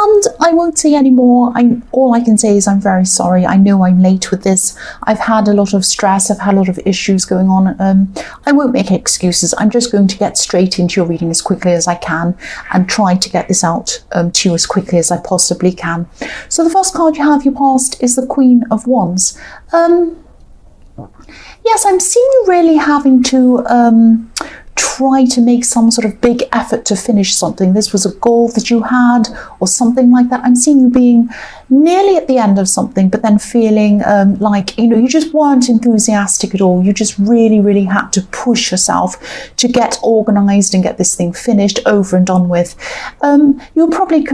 And I won't say any more. All I can say is I'm very sorry. I know I'm late with this. I've had a lot of stress. I've had a lot of issues going on. I won't make excuses. I'm just going to get straight into your reading as quickly as I can and try to get this out to you as quickly as I possibly can. So the first card you have, your past, is the Queen of Wands. Yes, I'm seeing you really having to try to make some sort of big effort to finish something. This was a goal that you had or something like that. I'm seeing you being nearly at the end of something, but then feeling like, you know, you just weren't enthusiastic at all. You just really, really had to push yourself to get organized and get this thing finished, over and done with. You're probably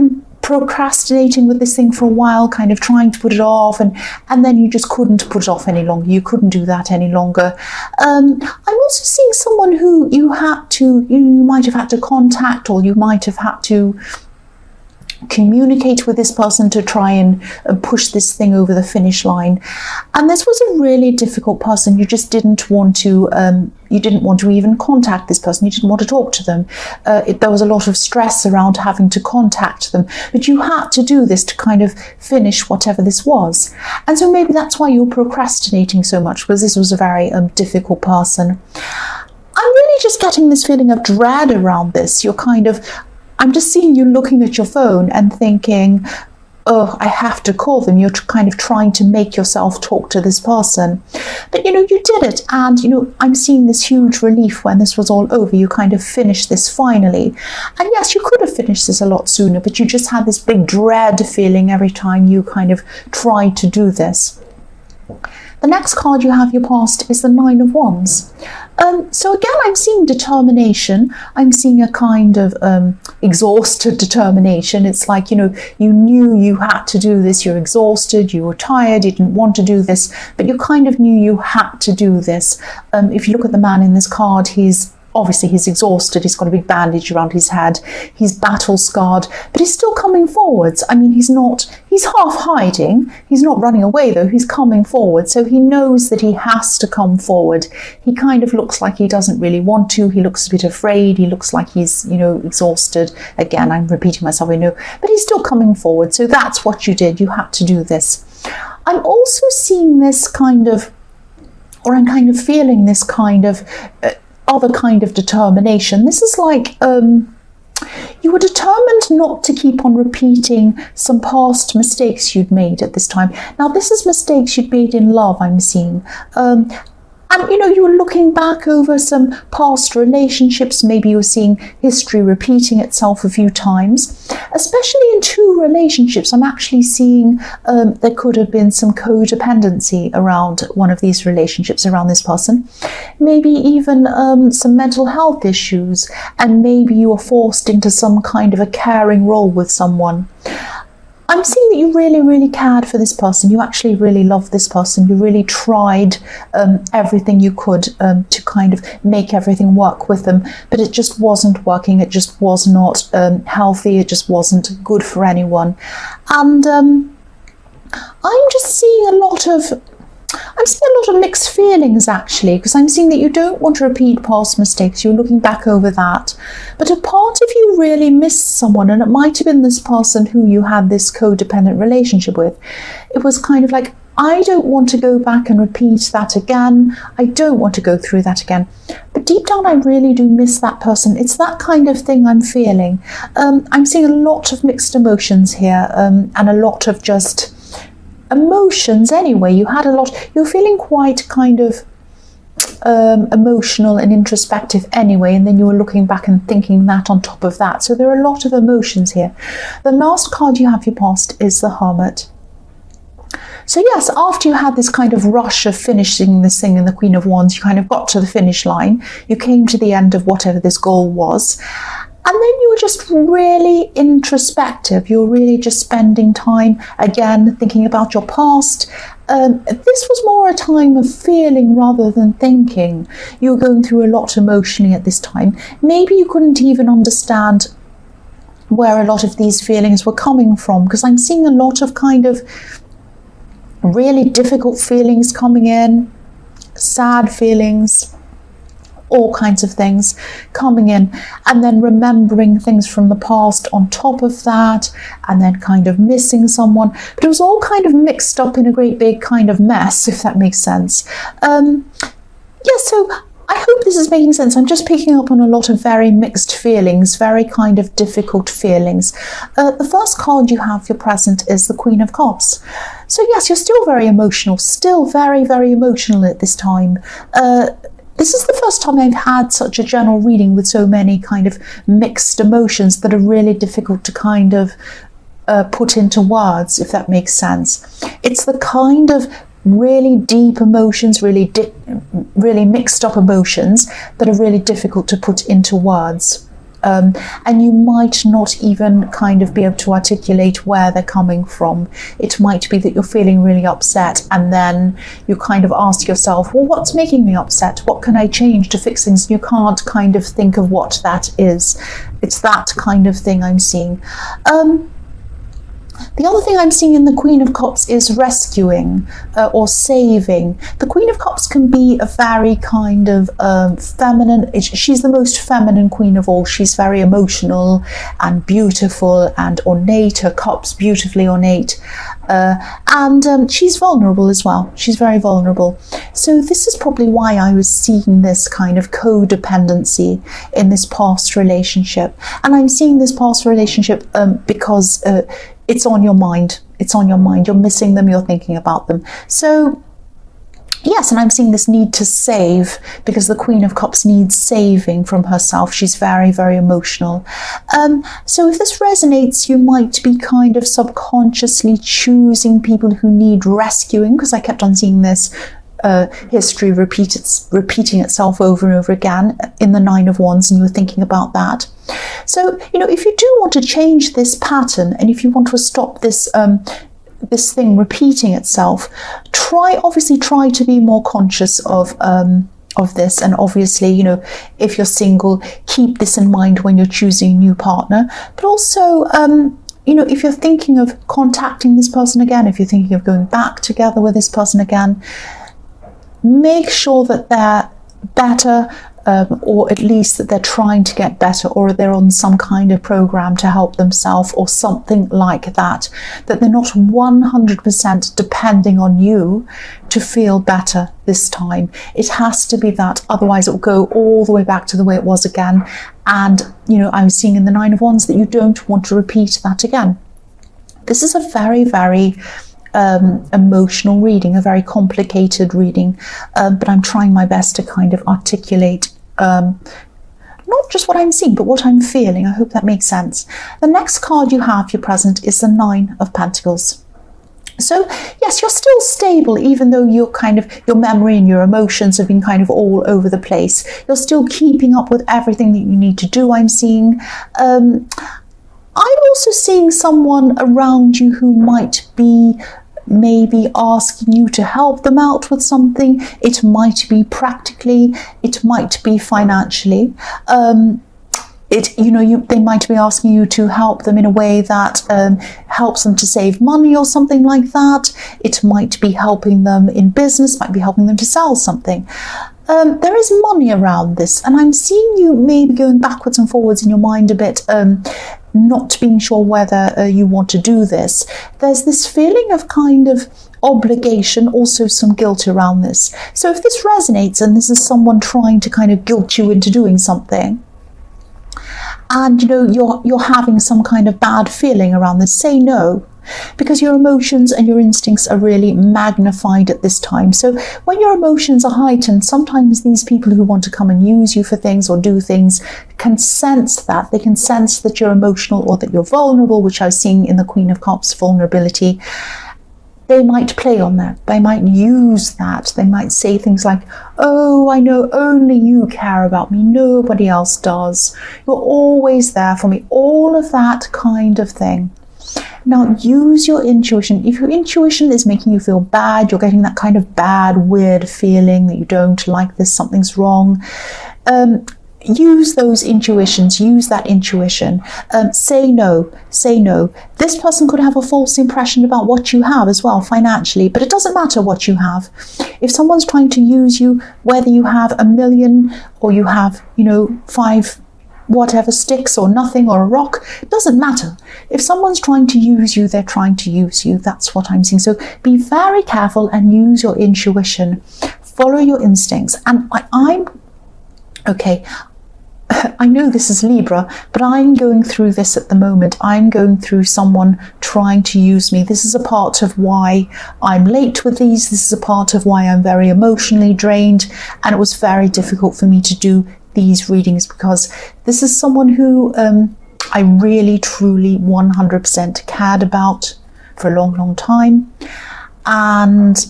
procrastinating with this thing for a while, kind of trying to put it off, and then you just couldn't put it off any longer. You couldn't do that any longer. I'm also seeing someone who you might have had to contact, or you might have had to communicate with this person to try and push this thing over the finish line. And this was a really difficult person. You just didn't want to even contact this person. You didn't want to talk to them. There was a lot of stress around having to contact them, but you had to do this to kind of finish whatever this was. And so maybe that's why you're procrastinating so much, because this was a very difficult person. I'm really just getting this feeling of dread around this. I'm just seeing you looking at your phone and thinking, oh, I have to call them. You're kind of trying to make yourself talk to this person. But, you know, you did it. And, you know, I'm seeing this huge relief when this was all over. You kind of finished this finally. And yes, you could have finished this a lot sooner, but you just had this big dread feeling every time you kind of tried to do this. The next card you have, your past, is the Nine of Wands. So again, I'm seeing determination. I'm seeing a kind of exhausted determination. It's like, you know, you knew you had to do this. You're exhausted. You were tired. You didn't want to do this, but you kind of knew you had to do this. If you look at the man in this card, he's exhausted. He's got a big bandage around his head. He's battle scarred, but he's still coming forwards. I mean, he's half hiding. He's not running away though. He's coming forward. So he knows that he has to come forward. He kind of looks like he doesn't really want to. He looks a bit afraid. He looks like he's, you know, exhausted. Again, I'm repeating myself, I know, but he's still coming forward. So that's what you did. You had to do this. I'm also seeing this kind of, or I'm kind of feeling this kind of, other kind of determination. This is like you were determined not to keep on repeating some past mistakes you'd made at this time. Now, this is mistakes you'd made in love, I'm seeing. And, you know, you were looking back over some past relationships. Maybe you were seeing history repeating itself a few times, especially in two relationships. I'm actually seeing there could have been some codependency around one of these relationships, around this person. Maybe even some mental health issues, and maybe you were forced into some kind of a caring role with someone. I'm seeing that you really, really cared for this person. You actually really loved this person. You really tried everything you could to kind of make everything work with them, but it just wasn't working. It just was not healthy. It just wasn't good for anyone. And I'm just seeing a lot of mixed feelings, actually, because I'm seeing that you don't want to repeat past mistakes. You're looking back over that. But a part of you really missed someone, and it might have been this person who you had this codependent relationship with. It was kind of like, I don't want to go back and repeat that again. I don't want to go through that again. But deep down, I really do miss that person. It's that kind of thing I'm feeling. I'm seeing a lot of mixed emotions here, and a lot of just emotions anyway. You're feeling quite kind of emotional and introspective anyway, and then you were looking back and thinking that on top of that. So there are a lot of emotions here. The last card you have, your past, is the Hermit. So yes, after you had this kind of rush of finishing this thing in the Queen of Wands, you kind of got to the finish line. You came to the end of whatever this goal was. And then you were just really introspective. You were really just spending time, again, thinking about your past. This was more a time of feeling rather than thinking. You were going through a lot emotionally at this time. Maybe you couldn't even understand where a lot of these feelings were coming from, because I'm seeing a lot of kind of really difficult feelings coming in, sad feelings, all kinds of things coming in, and then remembering things from the past on top of that, and then kind of missing someone. But it was all kind of mixed up in a great big kind of mess, if that makes sense. Yeah, so I hope this is making sense. I'm just picking up on a lot of very mixed feelings, very kind of difficult feelings. The first card you have for your present is the Queen of Cups. So yes, you're still very emotional, still very, very emotional at this time. This is the first time I've had such a general reading with so many kind of mixed emotions that are really difficult to kind of put into words, if that makes sense. It's the kind of really deep emotions, really mixed up emotions that are really difficult to put into words. And you might not even kind of be able to articulate where they're coming from. It might be that you're feeling really upset, and then you kind of ask yourself, well, what's making me upset? What can I change to fix things? You can't kind of think of what that is. It's that kind of thing I'm seeing. The other thing I'm seeing in the Queen of Cups is rescuing or saving. The Queen of Cups can be a very kind of feminine. She's the most feminine queen of all. She's very emotional and beautiful and ornate. Her cups beautifully ornate. And she's vulnerable as well. She's very vulnerable. So this is probably why I was seeing this kind of codependency in this past relationship. And I'm seeing this past relationship because it's on your mind. It's on your mind. You're missing them. You're thinking about them. So yes, and I'm seeing this need to save, because the Queen of Cups needs saving from herself. She's very, very emotional. So if this resonates, you might be kind of subconsciously choosing people who need rescuing, because I kept on seeing this history repeating itself over and over again in the Nine of Wands, and you were thinking about that. So, you know, if you do want to change this pattern, and if you want to stop this this thing repeating itself, obviously try to be more conscious of this. And obviously, you know, if you're single, keep this in mind when you're choosing a new partner. But also, you know, if you're thinking of contacting this person again, if you're thinking of going back together with this person again, make sure that they're better, or at least that they're trying to get better, or they're on some kind of program to help themselves or something like that, that they're not 100% depending on you to feel better this time. It has to be that, otherwise it will go all the way back to the way it was again. And, you know, I'm seeing in the Nine of Wands that you don't want to repeat that again. This is a very, very emotional reading, a very complicated reading, but I'm trying my best to kind of articulate not just what I'm seeing, but what I'm feeling. I hope that makes sense. The next card you have for your present is the Nine of Pentacles. So yes, you're still stable, even though you're kind of, your memory and your emotions have been kind of all over the place. You're still keeping up with everything that you need to do, I'm seeing. I'm also seeing someone around you who might be maybe asking you to help them out with something. It might be practically, it might be financially. They might be asking you to help them in a way that helps them to save money or something like that. It might be helping them in business, might be helping them to sell something. There is money around this, and I'm seeing you maybe going backwards and forwards in your mind a bit, not being sure whether you want to do this. There's this feeling of kind of obligation, also some guilt around this. So if this resonates and this is someone trying to kind of guilt you into doing something, and you know you're having some kind of bad feeling around this, say no. Because your emotions and your instincts are really magnified at this time. So when your emotions are heightened, sometimes these people who want to come and use you for things or do things can sense that. They can sense that you're emotional or that you're vulnerable, which I was seeing in the Queen of Cups, vulnerability. They might play on that. They might use that. They might say things like, oh, I know only you care about me. Nobody else does. You're always there for me. All of that kind of thing. Now, use your intuition. If your intuition is making you feel bad, you're getting that kind of bad, weird feeling that you don't like this, something's wrong, use those intuitions, use that intuition. Say no, say no. This person could have a false impression about what you have as well financially, but it doesn't matter what you have. If someone's trying to use you, whether you have 1 million or you have, 5 whatever sticks or nothing or a rock, it doesn't matter. If someone's trying to use you, they're trying to use you. That's what I'm seeing. So be very careful and use your intuition. Follow your instincts. And I know this is Libra, but I'm going through this at the moment. I'm going through someone trying to use me. This is a part of why I'm late with these. This is a part of why I'm very emotionally drained. And it was very difficult for me to do these readings because this is someone who I really, truly, 100% cared about for a long, long time. And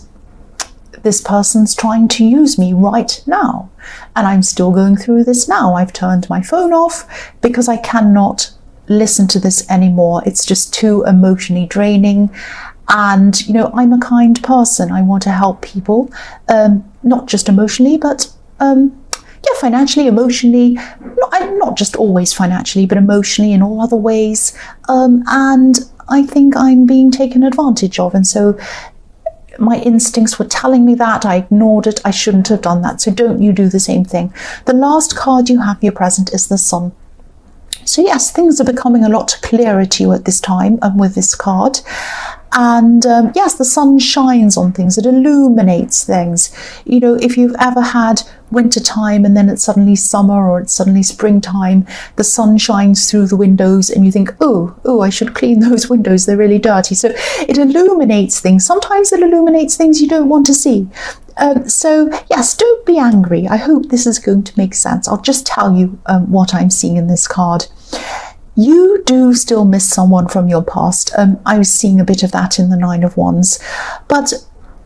this person's trying to use me right now. And I'm still going through this now. I've turned my phone off because I cannot listen to this anymore. It's just too emotionally draining. And, I'm a kind person. I want to help people, not just emotionally, but financially, emotionally, not just always financially, but emotionally in all other ways. And I think I'm being taken advantage of. And so my instincts were telling me that. I ignored it. I shouldn't have done that. So don't you do the same thing. The last card you have in your present is the Sun. So yes, things are becoming a lot clearer to you at this time with this card. And yes, the sun shines on things. It illuminates things. If you've ever had winter time and then it's suddenly summer or it's suddenly springtime, the sun shines through the windows and you think, oh, I should clean those windows. They're really dirty. So it illuminates things. Sometimes it illuminates things you don't want to see. So yes, don't be angry. I hope this is going to make sense. I'll just tell you what I'm seeing in this card. You do still miss someone from your past. I was seeing a bit of that in the Nine of Wands, but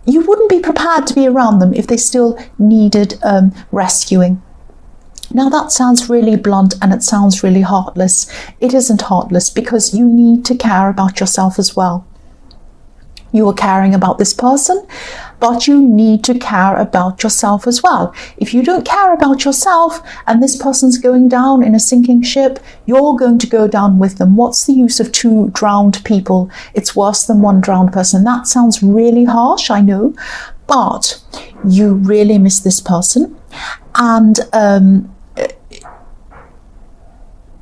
you wouldn't be prepared to be around them if they still needed rescuing. Now that sounds really blunt and it sounds really heartless. It isn't heartless because you need to care about yourself as well. You are caring about this person, but you need to care about yourself as well. If you don't care about yourself and this person's going down in a sinking ship, you're going to go down with them. What's the use of 2 drowned people? It's worse than 1 drowned person. That sounds really harsh, I know, but you really miss this person. And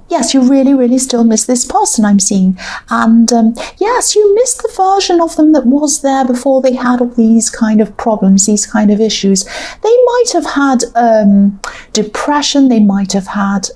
yes, you really, really still miss this person, I'm seeing. And yes, you miss the version of them that was there before they had all these kind of problems, these kind of issues. They might have had depression, they might have had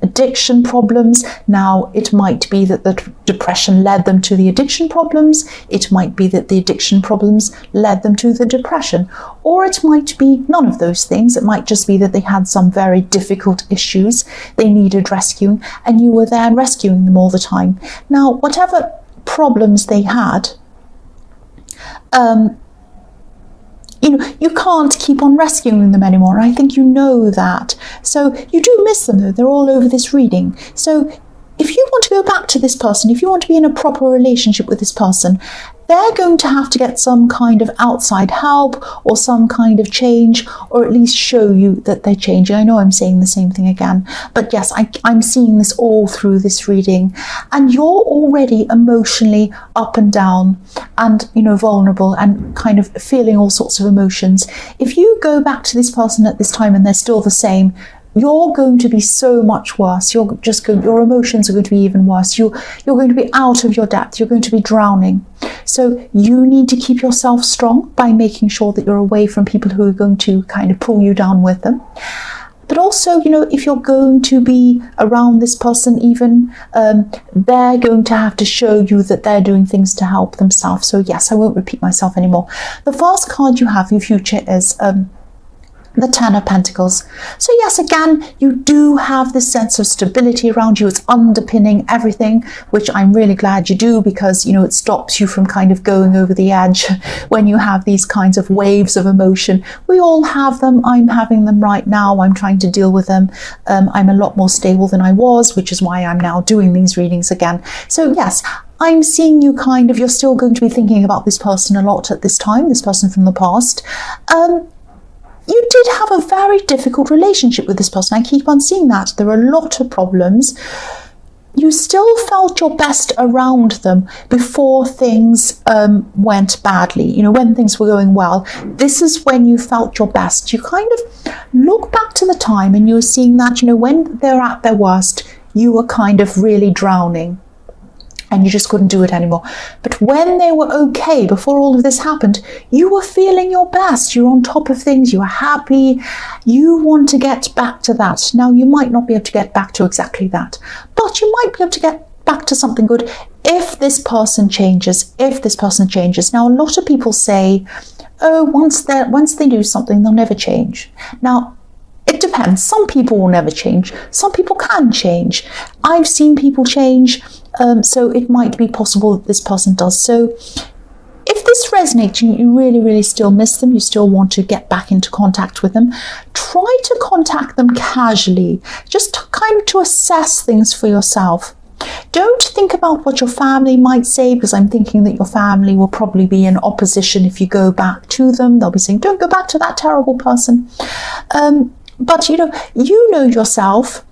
addiction problems. Now, it might be that the depression led them to the addiction problems. It might be that the addiction problems led them to the depression. Or it might be none of those things. It might just be that they had some very difficult issues. They needed rescuing, and you were there rescuing them all the time. Now, whatever problems they had, you can't keep on rescuing them anymore. I think you know that. So you do miss them though. They're all over this reading. So if you want to go back to this person, if you want to be in a proper relationship with this person, they're going to have to get some kind of outside help or some kind of change, or at least show you that they're changing. I know I'm saying the same thing again, but yes, I'm seeing this all through this reading. And you're already emotionally up and down and, vulnerable and kind of feeling all sorts of emotions. If you go back to this person at this time and they're still the same, you're going to be so much worse. Your emotions are going to be even worse. You're going to be out of your depth. You're going to be drowning. So you need to keep yourself strong by making sure that you're away from people who are going to kind of pull you down with them. But also, if you're going to be around this person even, they're going to have to show you that they're doing things to help themselves. So yes, I won't repeat myself anymore. The first card you have in your future is the Ten of Pentacles. So yes, again, you do have this sense of stability around you. It's underpinning everything, which I'm really glad you do, because, it stops you from kind of going over the edge when you have these kinds of waves of emotion. We all have them. I'm having them right now. I'm trying to deal with them. I'm a lot more stable than I was, which is why I'm now doing these readings again. So yes, I'm seeing you you're still going to be thinking about this person a lot at this time, this person from the past. you did have a very difficult relationship with this person. I keep on seeing that. There are a lot of problems. You still felt your best around them before things went badly. You know, when things were going well, this is when you felt your best. You kind of look back to the time and you're seeing that, you know, when they're at their worst, you were kind of really drowning and you just couldn't do it anymore. But when they were okay, before all of this happened, you were feeling your best. You're on top of things. You were happy. You want to get back to that. Now, you might not be able to get back to exactly that, but you might be able to get back to something good if this person changes, Now, a lot of people say, oh, once they do something, they'll never change. Now, it depends. Some people will never change. Some people can change. I've seen people change, so it might be possible that this person does. So if this resonates and you really, really still miss them, you still want to get back into contact with them, try to contact them casually, just to assess things for yourself. Don't think about what your family might say, because I'm thinking that your family will probably be in opposition if you go back to them. They'll be saying, don't go back to that terrible person. But you know yourself.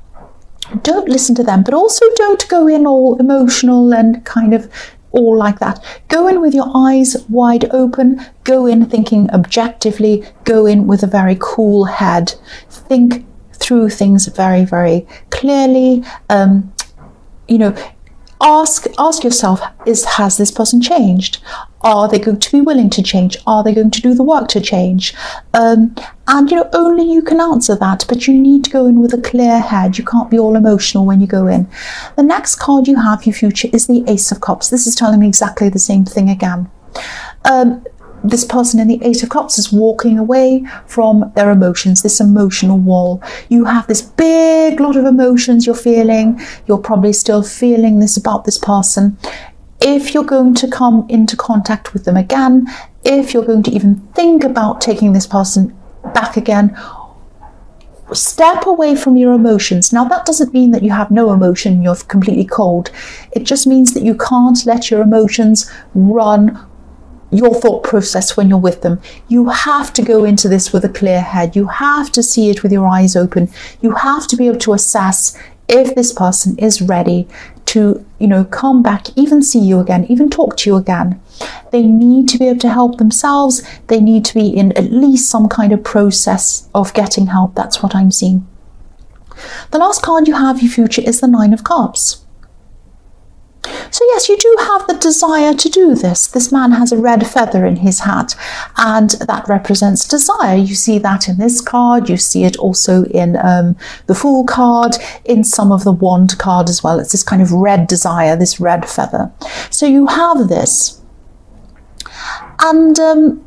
Don't listen to them, but also don't go in all emotional and kind of all like that. Go in with your eyes wide open. Go in thinking objectively. Go in with a very cool head. Think through things very, very clearly. Ask yourself, has this person changed? Are they going to be willing to change? Are they going to do the work to change? Only you can answer that, but you need to go in with a clear head. You can't be all emotional when you go in. The next card you have, your future, is the Ace of Cups. This is telling me exactly the same thing again. This person in the Eight of Cups is walking away from their emotions, this emotional wall. You have this big lot of emotions you're feeling. You're probably still feeling this about this person. If you're going to come into contact with them again, if you're going to even think about taking this person back again, step away from your emotions. Now, that doesn't mean that you have no emotion, you're completely cold. It just means that you can't let your emotions run your thought process when you're with them. You have to go into this with a clear head. You have to see it with your eyes open. You have to be able to assess if this person is ready to, come back, even see you again, even talk to you again. They need to be able to help themselves. They need to be in at least some kind of process of getting help. That's what I'm seeing. The last card you have, your future, is the Nine of Cups. So yes, you do have the desire to do this. This man has a red feather in his hat, and that represents desire. You see that in this card. You see it also in the Fool card, in some of the Wand card as well. It's this kind of red desire, this red feather. So you have this. And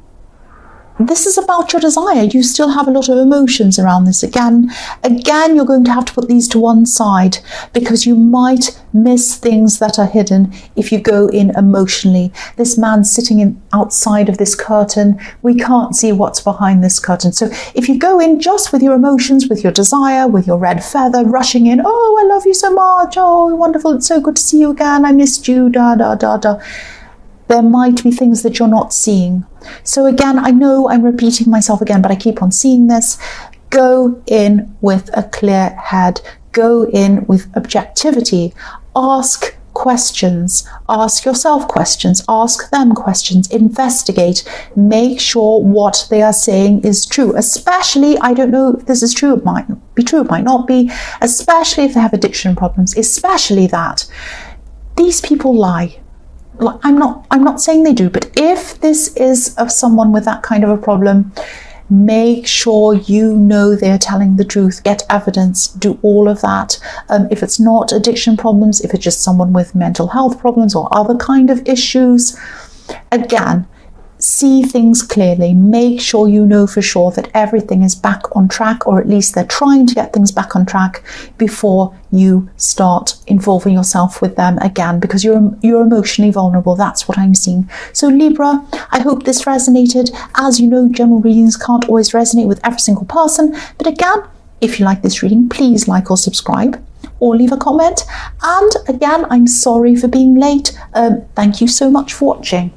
this is about your desire. You still have a lot of emotions around this. Again, you're going to have to put these to one side, because you might miss things that are hidden if you go in emotionally. This man's sitting outside of this curtain. We can't see what's behind this curtain. So if you go in just with your emotions, with your desire, with your red feather, rushing in, oh, I love you so much. Oh, wonderful. It's so good to see you again. I missed you. Da, da, da, da. There might be things that you're not seeing. So again, I know I'm repeating myself again, but I keep on seeing this. Go in with a clear head. Go in with objectivity. Ask questions. Ask yourself questions. Ask them questions. Investigate. Make sure what they are saying is true. Especially, I don't know if this is true. It might be true. It might not be. Especially if they have addiction problems. Especially that. These people lie. I'm not saying they do, but if this is of someone with that kind of a problem, make sure you know they're telling the truth. Get evidence. Do all of that. If it's not addiction problems, if it's just someone with mental health problems or other kind of issues, again, see things clearly. Make sure you know for sure that everything is back on track, or at least they're trying to get things back on track before you start involving yourself with them again, because you're emotionally vulnerable. That's what I'm seeing. So Libra, I hope this resonated. As you know, general readings can't always resonate with every single person, but again, if you like this reading, please like or subscribe, or leave a comment. And again, I'm sorry for being late. Thank you so much for watching.